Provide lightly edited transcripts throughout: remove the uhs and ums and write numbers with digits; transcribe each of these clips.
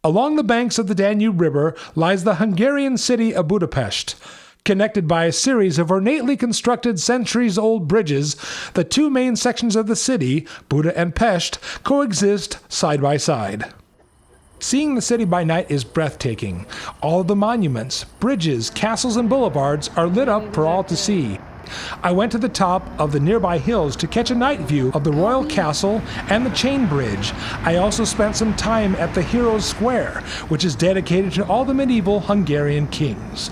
Along the banks of the Danube River lies the Hungarian city of Budapest. Connected by a series of ornately constructed centuries-old bridges, the two main sections of the city, Buda and Pest, coexist side by side. Seeing the city by night is breathtaking. All of the monuments, bridges, castles, and boulevards are lit up for all to see. I went to the top of the nearby hills to catch a night view of the Royal Castle and the Chain Bridge. I also spent some time at the Heroes Square, which is dedicated to all the medieval Hungarian kings.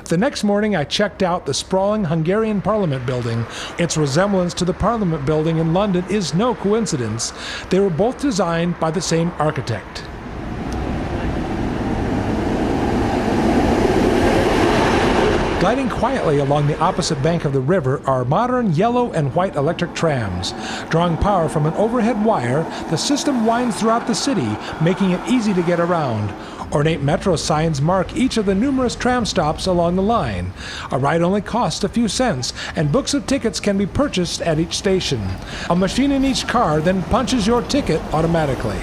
The next morning I checked out the sprawling Hungarian Parliament building. Its resemblance to the Parliament building in London is no coincidence. They were both designed by the same architect. Gliding quietly along the opposite bank of the river are modern yellow and white electric trams. Drawing power from an overhead wire, the system winds throughout the city, making it easy to get around. Ornate metro signs mark each of the numerous tram stops along the line. A ride only costs a few cents, and books of tickets can be purchased at each station. A machine in each car then punches your ticket automatically.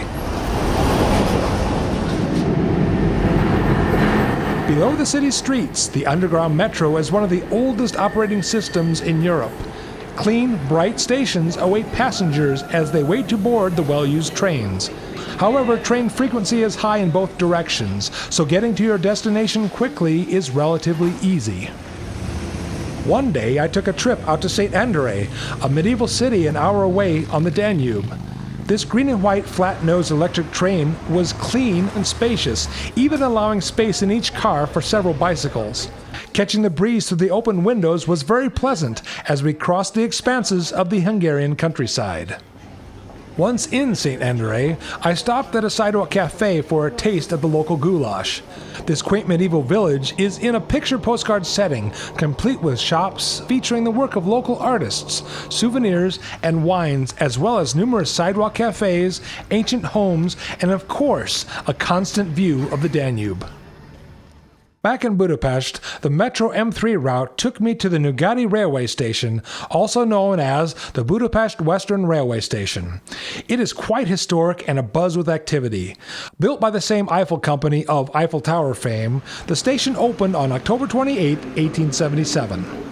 Below the city's streets, the underground metro is one of the oldest operating systems in Europe. Clean, bright stations await passengers as they wait to board the well-used trains. However, train frequency is high in both directions, so getting to your destination quickly is relatively easy. One day, I took a trip out to St. Andrei, a medieval city an hour away on the Danube. This green and white flat-nosed electric train was clean and spacious, even allowing space in each car for several bicycles. Catching the breeze through the open windows was very pleasant as we crossed the expanses of the Hungarian countryside. Once in St. Andrei, I stopped at a sidewalk cafe for a taste of the local goulash. This quaint medieval village is in a picture postcard setting, complete with shops featuring the work of local artists, souvenirs, and wines, as well as numerous sidewalk cafes, ancient homes, and of course, a constant view of the Danube. Back in Budapest, the Metro M3 route took me to the Nyugati railway station, also known as the Budapest Western Railway Station. It is quite historic and abuzz with activity. Built by the same Eiffel Company of Eiffel Tower fame, the station opened on October 28, 1877.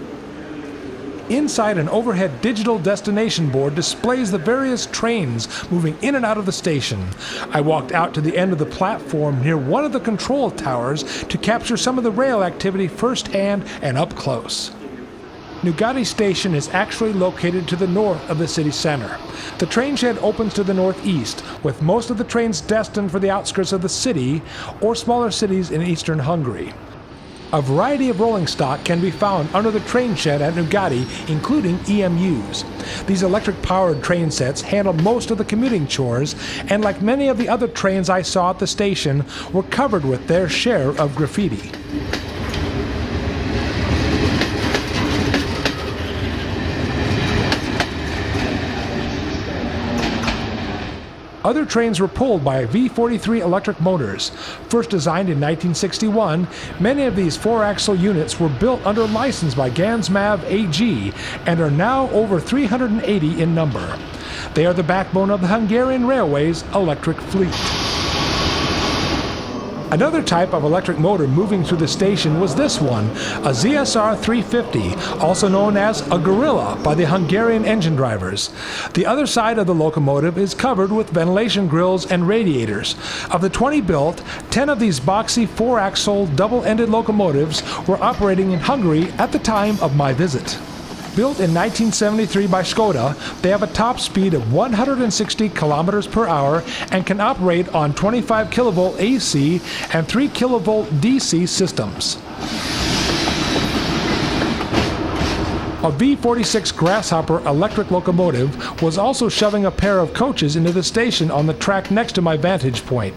Inside, an overhead digital destination board displays the various trains moving in and out of the station. I walked out to the end of the platform near one of the control towers to capture some of the rail activity firsthand and up close. Nyugati Station is actually located to the north of the city center. The train shed opens to the northeast, with most of the trains destined for the outskirts of the city or smaller cities in eastern Hungary. A variety of rolling stock can be found under the train shed at Nyugati, including EMUs. These electric-powered train sets handle most of the commuting chores, and like many of the other trains I saw at the station, were covered with their share of graffiti. Other trains were pulled by V43 electric motors. First designed in 1961, many of these four-axle units were built under license by Gansmav AG and are now over 380 in number. They are the backbone of the Hungarian Railways electric fleet. Another type of electric motor moving through the station was this one, a ZSR 350, also known as a gorilla by the Hungarian engine drivers. The other side of the locomotive is covered with ventilation grills and radiators. Of the 20 built, 10 of these boxy four-axle double-ended locomotives were operating in Hungary at the time of my visit. Built in 1973 by Skoda, they have a top speed of 160 kilometers per hour and can operate on 25 kilovolt AC and 3 kilovolt DC systems. A V46 Grasshopper electric locomotive was also shoving a pair of coaches into the station on the track next to my vantage point.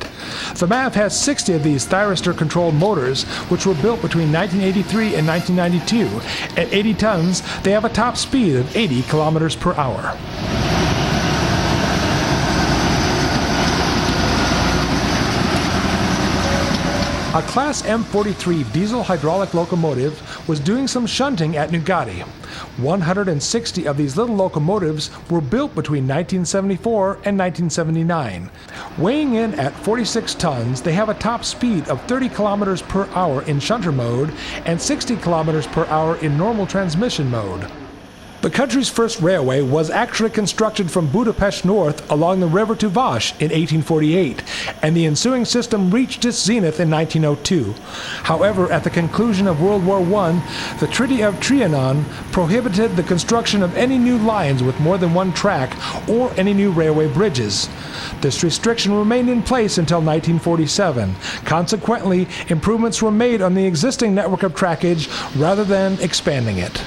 The MAV has 60 of these thyristor-controlled motors, which were built between 1983 and 1992. At 80 tons, they have a top speed of 80 kilometers per hour. A Class M43 diesel hydraulic locomotive was doing some shunting at Nyugati. 160 of these little locomotives were built between 1974 and 1979. Weighing in at 46 tons, they have a top speed of 30 kilometers per hour in shunter mode and 60 kilometers per hour in normal transmission mode. The country's first railway was actually constructed from Budapest north along the river to Vas in 1848, and the ensuing system reached its zenith in 1902. However, at the conclusion of World War I, the Treaty of Trianon prohibited the construction of any new lines with more than one track or any new railway bridges. This restriction remained in place until 1947. Consequently, improvements were made on the existing network of trackage rather than expanding it.